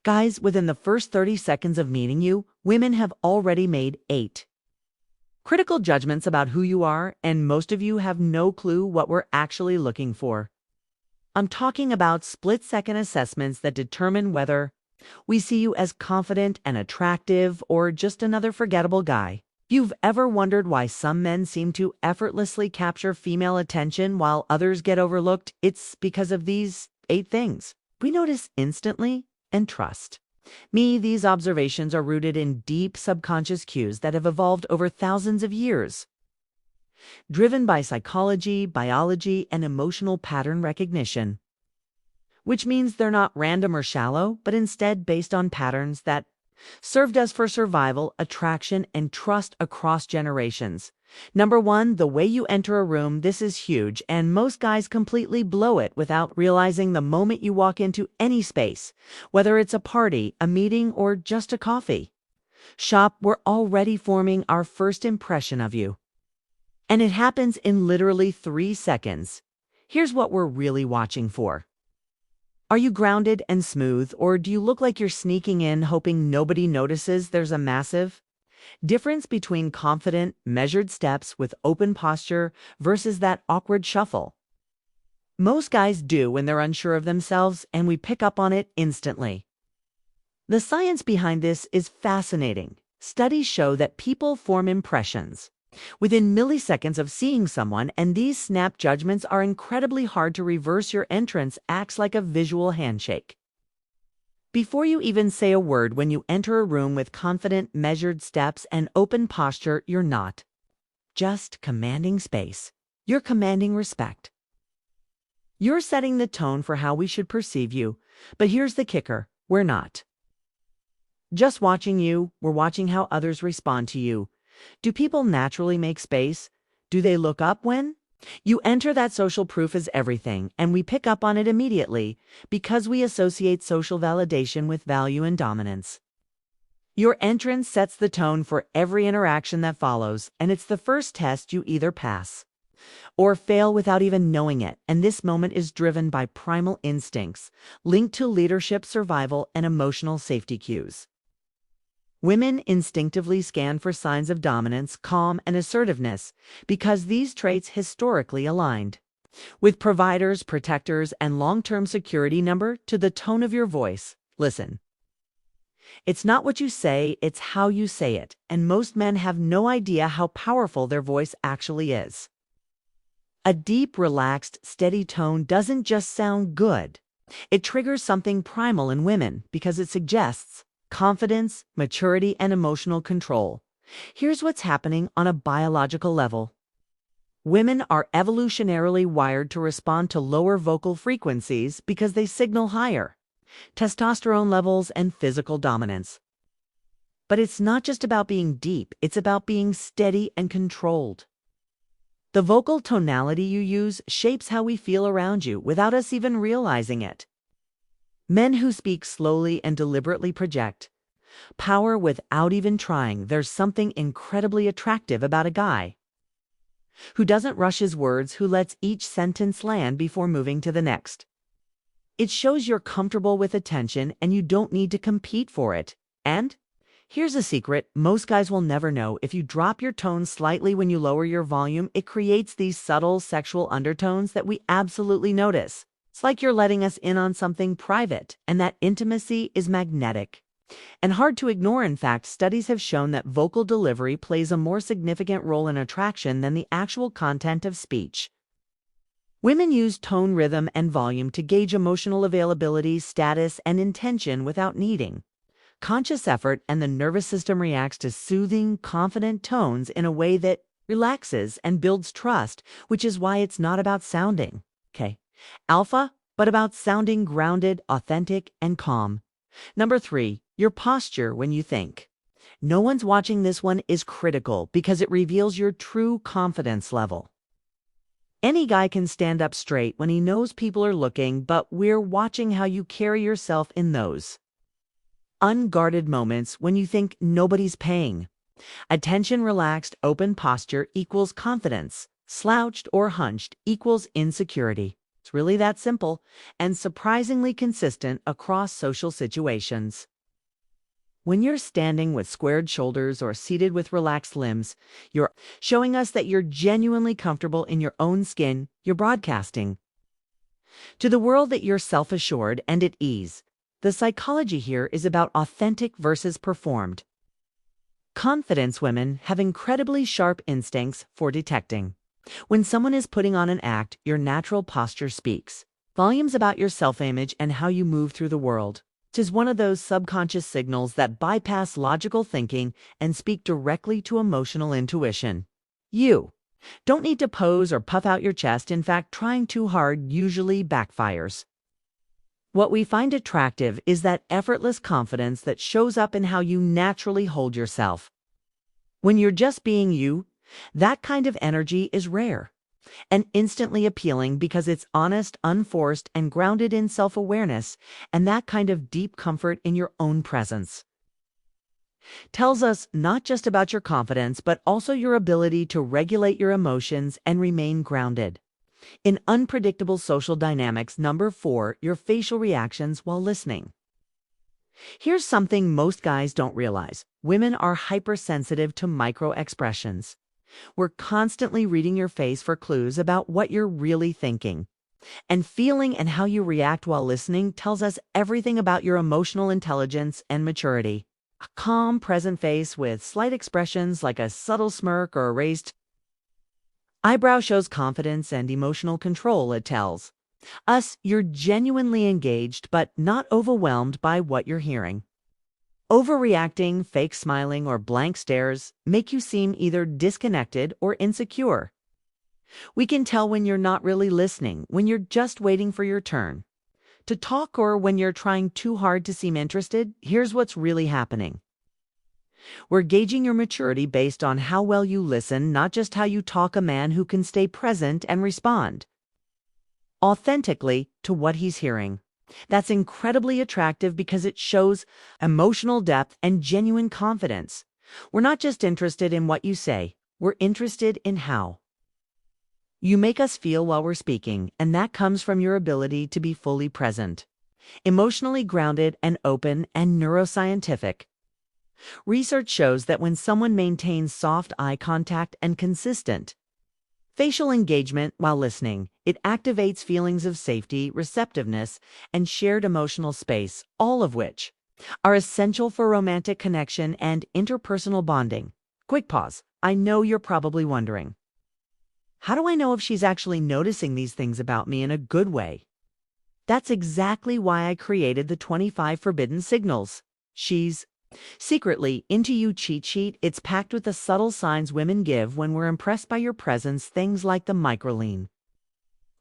Guys, within the first 30 seconds of meeting you, women have already made 8 critical judgments about who you are, and most of you have no clue what we're actually looking for. I'm talking about split-second assessments that determine whether we see you as confident and attractive or just another forgettable guy. If you've ever wondered why some men seem to effortlessly capture female attention while others get overlooked, it's because of these 8 things we notice instantly and trust. These observations are rooted in deep subconscious cues that have evolved over thousands of years, driven by psychology, biology, and emotional pattern recognition, which means they're not random or shallow, but instead based on patterns that served us for survival, attraction, and trust across generations. Number 1, the way you enter a room. This is huge, and most guys completely blow it without realizing the moment you walk into any space, whether it's a party, a meeting, or just a coffee shop, we're already forming our first impression of you. And it happens in literally 3 seconds. Here's what we're really watching for. Are you grounded and smooth, or do you look like you're sneaking in hoping nobody notices? There's a massive difference between confident, measured steps with open posture versus that awkward shuffle most guys do when they're unsure of themselves, and we pick up on it instantly. The science behind this is fascinating. Studies show that people form impressions within milliseconds of seeing someone, and these snap judgments are incredibly hard to reverse. Your entrance acts like a visual handshake. Before you even say a word, when you enter a room with confident, measured steps and open posture, you're not just commanding space. You're commanding respect. You're setting the tone for how we should perceive you. But here's the kicker. We're not just watching you, we're watching how others respond to you. Do people naturally make space? Do they look up when you enter? That social proof is everything, and we pick up on it immediately because we associate social validation with value and dominance. Your entrance sets the tone for every interaction that follows, and it's the first test. You either pass or fail without even knowing it, and this moment is driven by primal instincts linked to leadership, survival, and emotional safety cues. Women instinctively scan for signs of dominance, calm, and assertiveness because these traits historically aligned with providers, protectors, and long-term security. Number 2, the tone of your voice. Listen. It's not what you say, it's how you say it, and most men have no idea how powerful their voice actually is. A deep, relaxed, steady tone doesn't just sound good. It triggers something primal in women because it suggests confidence, maturity, and emotional control. Here's what's happening on a biological level. Women are evolutionarily wired to respond to lower vocal frequencies because they signal higher testosterone levels and physical dominance. But it's not just about being deep, it's about being steady and controlled. The vocal tonality you use shapes how we feel around you without us even realizing it. Men who speak slowly and deliberately project power without even trying. There's something incredibly attractive about a guy who doesn't rush his words, who lets each sentence land before moving to the next. It shows you're comfortable with attention and you don't need to compete for it. And here's a secret most guys will never know. If you drop your tone slightly when you lower your volume, it creates these subtle sexual undertones that we absolutely notice. It's like you're letting us in on something private, and that intimacy is magnetic and hard to ignore. In fact, studies have shown that vocal delivery plays a more significant role in attraction than the actual content of speech. Women use tone, rhythm, and volume to gauge emotional availability, status, and intention without needing conscious effort, and the nervous system reacts to soothing, confident tones in a way that relaxes and builds trust, which is why it's not about sounding alpha, but about sounding grounded, authentic, and calm. Number 3, your posture when you think. No one's watching. This one is critical because it reveals your true confidence level. Any guy can stand up straight when he knows people are looking, but we're watching how you carry yourself in those unguarded moments when you think nobody's paying. Attention, relaxed, open posture equals confidence. Slouched or hunched equals insecurity. It's really that simple and surprisingly consistent across social situations. When you're standing with squared shoulders or seated with relaxed limbs, you're showing us that you're genuinely comfortable in your own skin. You're broadcasting to the world that you're self-assured and at ease. The psychology here is about authentic versus performed. Confidence women have incredibly sharp instincts for detecting when someone is putting on an act. Your natural posture speaks volumes about your self-image and how you move through the world. It is one of those subconscious signals that bypass logical thinking and speak directly to emotional intuition. You don't need to pose or puff out your chest. In fact, trying too hard usually backfires. What we find attractive is that effortless confidence that shows up in how you naturally hold yourself. When you're just being you, that kind of energy is rare and instantly appealing because it's honest, unforced, and grounded in self-awareness and that kind of deep comfort in your own presence. Tells us not just about your confidence, but also your ability to regulate your emotions and remain grounded in unpredictable social dynamics. Number 4, your facial reactions while listening. Here's something most guys don't realize. Women are hypersensitive to micro-expressions. We're constantly reading your face for clues about what you're really thinking and feeling, and how you react while listening tells us everything about your emotional intelligence and maturity. A calm, present face with slight expressions like a subtle smirk or a raised eyebrow shows confidence and emotional control. It tells us you're genuinely engaged but not overwhelmed by what you're hearing. Overreacting, fake smiling, or blank stares make you seem either disconnected or insecure. We can tell when you're not really listening, when you're just waiting for your turn to talk, or when you're trying too hard to seem interested. Here's what's really happening. We're gauging your maturity based on how well you listen, not just how you talk. A man who can stay present and respond authentically to what he's hearing, that's incredibly attractive because it shows emotional depth and genuine confidence. We're not just interested in what you say, we're interested in how you make us feel while we're speaking, and that comes from your ability to be fully present, emotionally grounded and open. And neuroscientific research shows that when someone maintains soft eye contact and consistent facial engagement while listening, it activates feelings of safety, receptiveness, and shared emotional space, all of which are essential for romantic connection and interpersonal bonding. Quick pause. I know you're probably wondering, how do I know if she's actually noticing these things about me in a good way? That's exactly why I created the 25 Forbidden Signals. She's secretly into you cheat sheet. It's packed with the subtle signs women give when we're impressed by your presence, things like the microlean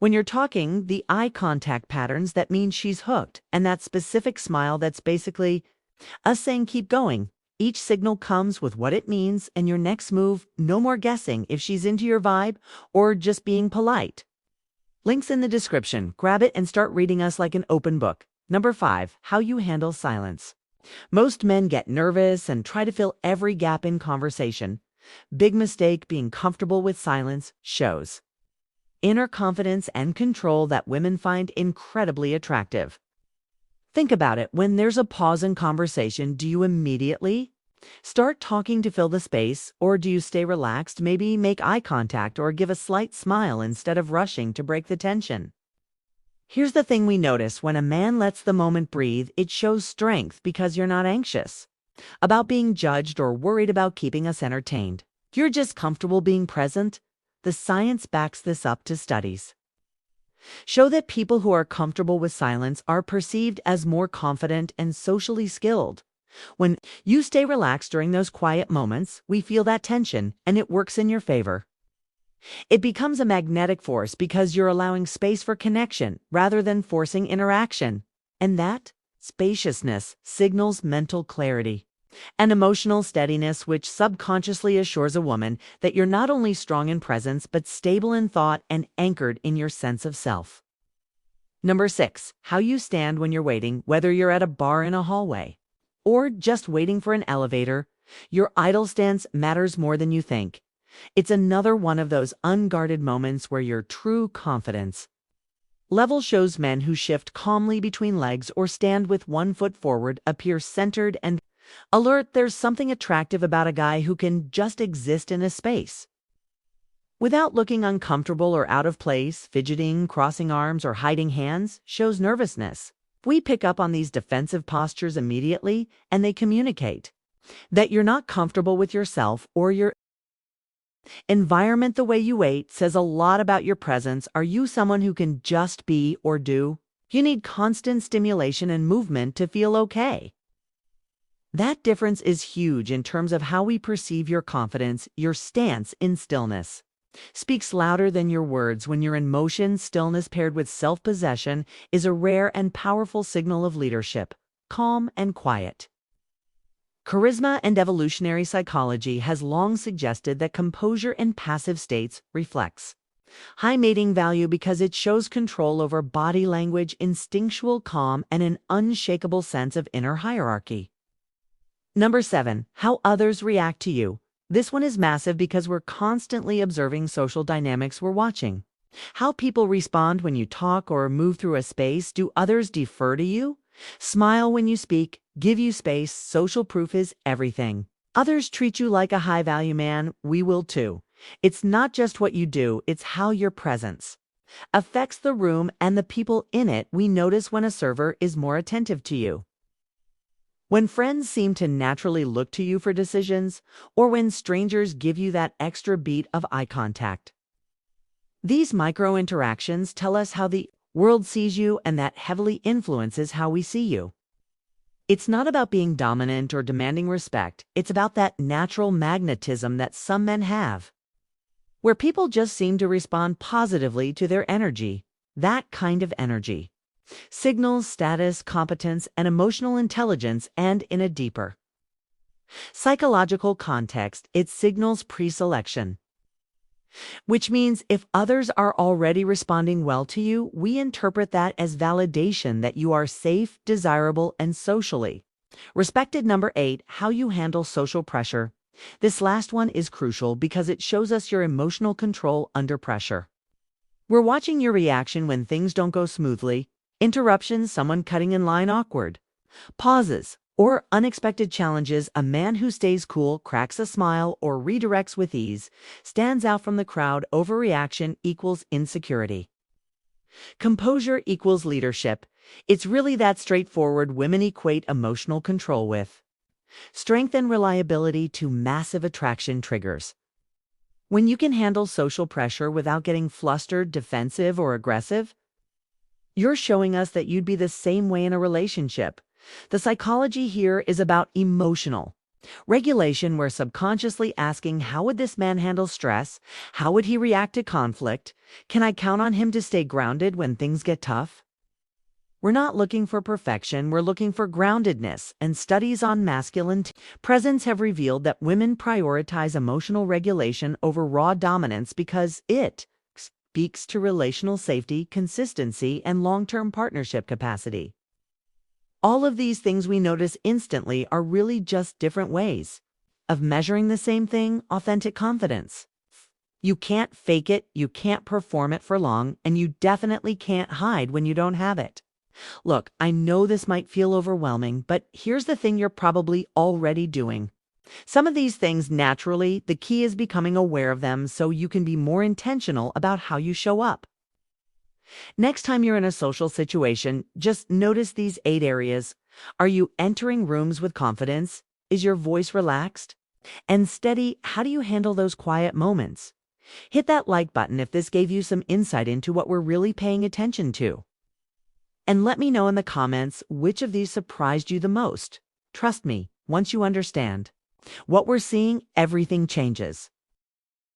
when you're talking, the eye contact patterns that mean she's hooked, and that specific smile that's basically us saying keep going. Each signal comes with what it means and your next move. No more guessing if she's into your vibe or just being polite. Links in the description. Grab it and start reading us like an open book. Number 5, how you handle silence. Most men get nervous and try to fill every gap in conversation. Big mistake. Being comfortable with silence shows inner confidence and control that women find incredibly attractive. Think about it. When there's a pause in conversation, do you immediately start talking to fill the space, or do you stay relaxed, maybe make eye contact or give a slight smile instead of rushing to break the tension? Here's the thing we notice. When a man lets the moment breathe, it shows strength because you're not anxious about being judged or worried about keeping us entertained. You're just comfortable being present. The science backs this up. To studies show that people who are comfortable with silence are perceived as more confident and socially skilled. When you stay relaxed during those quiet moments, we feel that tension, and it works in your favor. It becomes a magnetic force because you're allowing space for connection rather than forcing interaction. And that spaciousness signals mental clarity and emotional steadiness, which subconsciously assures a woman that you're not only strong in presence, but stable in thought and anchored in your sense of self. Number 6, how you stand when you're waiting. Whether you're at a bar, in a hallway, or just waiting for an elevator, your idle stance matters more than you think. It's another one of those unguarded moments where your true confidence Level shows men who shift calmly between legs or stand with one foot forward appear centered and alert. There's something attractive about a guy who can just exist in a space without looking uncomfortable or out of place. Fidgeting, crossing arms, or hiding hands shows nervousness. We pick up on these defensive postures immediately, and they communicate that you're not comfortable with yourself or your environment. The way you wait says a lot about your presence. Are you someone who can just be or do? You need constant stimulation and movement to feel okay. That difference is huge in terms of how we perceive your confidence. Your stance in stillness speaks louder than your words. When you're in motion, stillness paired with self-possession is a rare and powerful signal of leadership, calm and quiet. Charisma and evolutionary psychology has long suggested that composure in passive states reflects high mating value because it shows control over body language, instinctual calm, and an unshakable sense of inner hierarchy. Number 7, how others react to you. This one is massive because we're constantly observing social dynamics. We're watching how people respond when you talk or move through a space. Do others defer to you? Smile when you speak? Give you space? Social proof is everything. Others treat you like a high-value man. We will too. It's not just what you do, it's how your presence affects the room and the people in it. We notice when a server is more attentive to you, when friends seem to naturally look to you for decisions, or when strangers give you that extra beat of eye contact. These micro-interactions tell us how the world sees you, and that heavily influences how we see you. It's not about being dominant or demanding respect. It's about that natural magnetism that some men have, where people just seem to respond positively to their energy. That kind of energy signals status, competence, and emotional intelligence, and in a deeper psychological context, it signals pre-selection, which means if others are already responding well to you, we interpret that as validation that you are safe, desirable, and socially respected. Number 8, how you handle social pressure. This last one is crucial because it shows us your emotional control under pressure. We're watching your reaction when things don't go smoothly. Interruptions, someone cutting in line awkward, pauses, or unexpected challenges. A man who stays cool, cracks a smile, or redirects with ease stands out from the crowd. Overreaction equals insecurity. Composure equals leadership. It's really that straightforward. Women equate emotional control with strength and reliability to massive attraction triggers. When you can handle social pressure without getting flustered, defensive, or aggressive, you're showing us that you'd be the same way in a relationship. The psychology here is about emotional regulation. We're subconsciously asking, how would this man handle stress? How would he react to conflict? Can I count on him to stay grounded when things get tough? We're not looking for perfection, we're looking for groundedness, and studies on masculine presence have revealed that women prioritize emotional regulation over raw dominance because it speaks to relational safety, consistency, and long-term partnership capacity. All of these things we notice instantly are really just different ways of measuring the same thing: authentic confidence. You can't fake it, you can't perform it for long, and you definitely can't hide when you don't have it. Look, I know this might feel overwhelming, but here's the thing you're probably already doing some of these things naturally. The key is becoming aware of them so you can be more intentional about how you show up. Next time you're in a social situation, just notice these 8 areas. Are you entering rooms with confidence? Is your voice relaxed and steady? How do you handle those quiet moments? Hit that like button if this gave you some insight into what we're really paying attention to. And let me know in the comments which of these surprised you the most. Trust me, once you understand what we're seeing, everything changes.